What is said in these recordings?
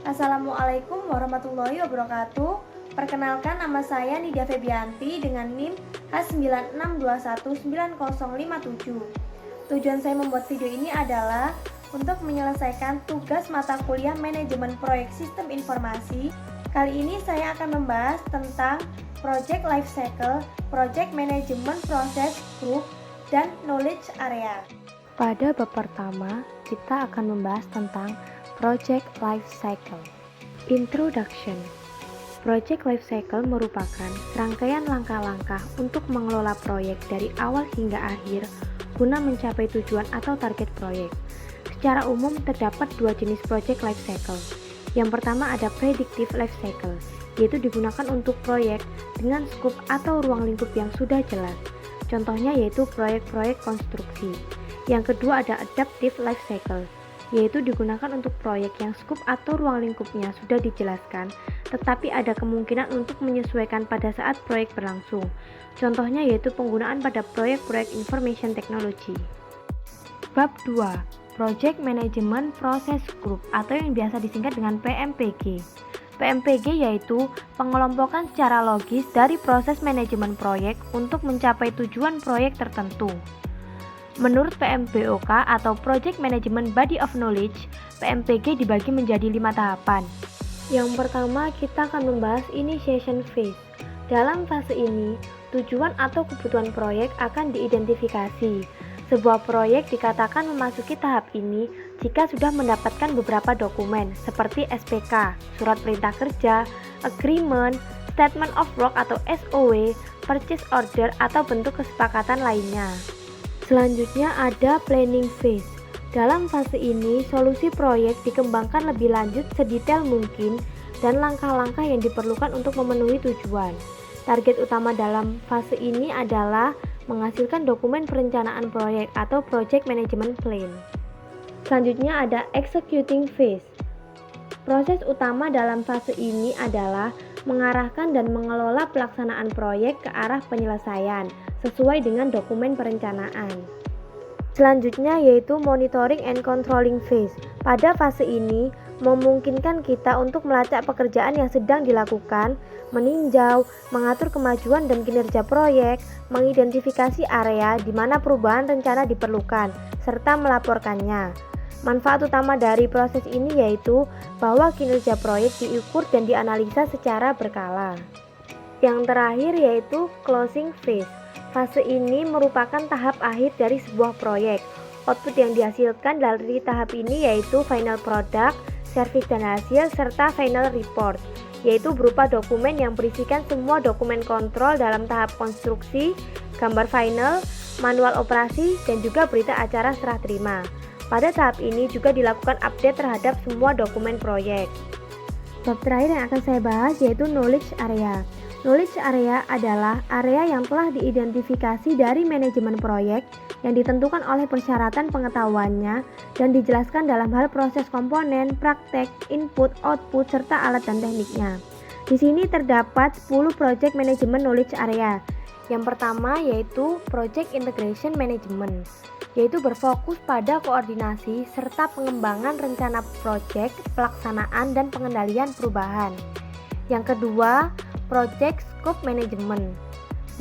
Assalamualaikum warahmatullahi wabarakatuh. Perkenalkan, nama saya Nidia Febianti dengan NIM H96219057. Tujuan saya membuat video ini adalah untuk menyelesaikan tugas mata kuliah Manajemen Proyek Sistem Informasi. Kali ini saya akan membahas tentang Project Life Cycle, Project Management Process Group, dan Knowledge Area. Pada bab pertama, kita akan membahas tentang Project Life Cycle. Introduction. Project Life Cycle merupakan rangkaian langkah-langkah untuk mengelola proyek dari awal hingga akhir guna mencapai tujuan atau target proyek. Secara umum terdapat dua jenis Project Life Cycle. Yang pertama ada Predictive Life Cycle, yaitu digunakan untuk proyek dengan skop atau ruang lingkup yang sudah jelas. Contohnya yaitu proyek-proyek konstruksi. Yang kedua ada Adaptive Life Cycle, yaitu digunakan untuk proyek yang skop atau ruang lingkupnya sudah dijelaskan, tetapi ada kemungkinan untuk menyesuaikan pada saat proyek berlangsung. Contohnya yaitu penggunaan pada proyek-proyek Information Technology. Bab 2. Project Management Process Group atau yang biasa disingkat dengan PMPG. PMPG yaitu pengelompokan secara logis dari proses manajemen proyek untuk mencapai tujuan proyek tertentu. Menurut PMBOK atau Project Management Body of Knowledge, PMPG dibagi menjadi 5 tahapan. Yang pertama, kita akan membahas Initiation Phase. Dalam fase ini, tujuan atau kebutuhan proyek akan diidentifikasi. Sebuah proyek dikatakan memasuki tahap ini jika sudah mendapatkan beberapa dokumen seperti SPK, Surat Perintah Kerja, Agreement, Statement of Work atau SOW, Purchase Order atau bentuk kesepakatan lainnya. Selanjutnya ada Planning Phase. Dalam fase ini, solusi proyek dikembangkan lebih lanjut sedetail mungkin dan langkah-langkah yang diperlukan untuk memenuhi tujuan. Target utama dalam fase ini adalah menghasilkan dokumen perencanaan proyek atau Project Management Plan. Selanjutnya ada Executing Phase. Proses utama dalam fase ini adalah mengarahkan dan mengelola pelaksanaan proyek ke arah penyelesaian sesuai dengan dokumen perencanaan. Selanjutnya yaitu Monitoring and Controlling Phase. Pada fase ini memungkinkan kita untuk melacak pekerjaan yang sedang dilakukan, meninjau, mengatur kemajuan dan kinerja proyek, mengidentifikasi area di mana perubahan rencana diperlukan, serta melaporkannya. Manfaat utama dari proses ini yaitu bahwa kinerja proyek diukur dan dianalisa secara berkala. Yang terakhir yaitu Closing Phase. Fase ini merupakan tahap akhir dari sebuah proyek. Output yang dihasilkan dari tahap ini yaitu Final Product, Service dan Hasil, serta Final Report, yaitu berupa dokumen yang berisikan semua dokumen kontrol dalam tahap konstruksi, gambar final, manual operasi, dan juga berita acara serah terima. Pada tahap ini juga dilakukan update terhadap semua dokumen proyek. Bab terakhir yang akan saya bahas yaitu Knowledge Area. Knowledge Area adalah area yang telah diidentifikasi dari manajemen proyek yang ditentukan oleh persyaratan pengetahuannya dan dijelaskan dalam hal proses komponen, praktek, input, output, serta alat dan tekniknya. Di sini terdapat 10 Project Management Knowledge Area. Yang pertama yaitu Project Integration Management, yaitu berfokus pada koordinasi serta pengembangan rencana proyek, pelaksanaan dan pengendalian perubahan. Yang kedua, Project Scope Management,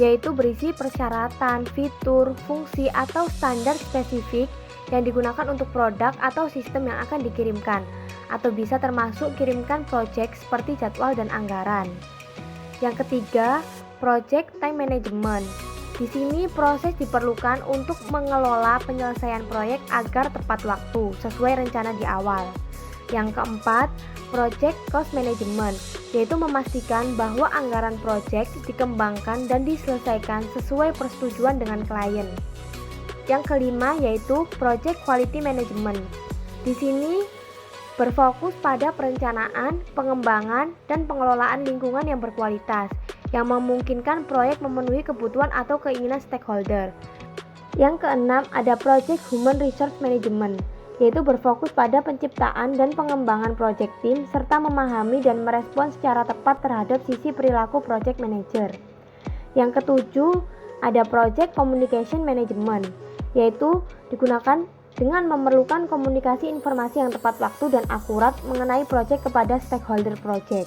yaitu berisi persyaratan, fitur, fungsi atau standar spesifik yang digunakan untuk produk atau sistem yang akan dikirimkan, atau bisa termasuk kirimkan proyek seperti jadwal dan anggaran. Yang ketiga, Project Time Management. Di sini proses diperlukan untuk mengelola penyelesaian proyek agar tepat waktu sesuai rencana di awal. Yang keempat, Project Cost Management, yaitu memastikan bahwa anggaran proyek dikembangkan dan diselesaikan sesuai persetujuan dengan klien. Yang kelima yaitu Project Quality Management. Di sini berfokus pada perencanaan, pengembangan, dan pengelolaan lingkungan yang berkualitas, yang memungkinkan proyek memenuhi kebutuhan atau keinginan stakeholder. Yang keenam ada Project Human Resource Management, yaitu berfokus pada penciptaan dan pengembangan project team serta memahami dan merespons secara tepat terhadap sisi perilaku project manager. Yang ketujuh, ada Project Communication Management, yaitu digunakan dengan memerlukan komunikasi informasi yang tepat waktu dan akurat mengenai proyek kepada stakeholder proyek.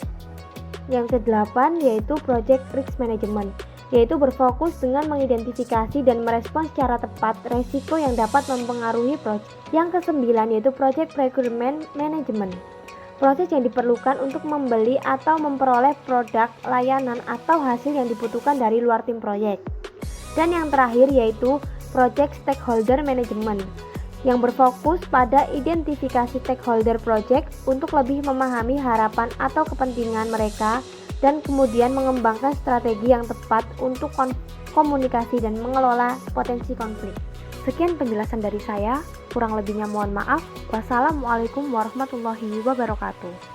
Yang kedelapan yaitu Project Risk Management, yaitu berfokus dengan mengidentifikasi dan merespons secara tepat resiko yang dapat mempengaruhi proyek. Yang kesembilan yaitu Project Procurement Management, proses yang diperlukan untuk membeli atau memperoleh produk, layanan, atau hasil yang dibutuhkan dari luar tim proyek. Dan yang terakhir yaitu Project Stakeholder Management, yang berfokus pada identifikasi stakeholder project untuk lebih memahami harapan atau kepentingan mereka dan kemudian mengembangkan strategi yang tepat untuk komunikasi dan mengelola potensi konflik. Sekian penjelasan dari saya, kurang lebihnya mohon maaf. Wassalamualaikum warahmatullahi wabarakatuh.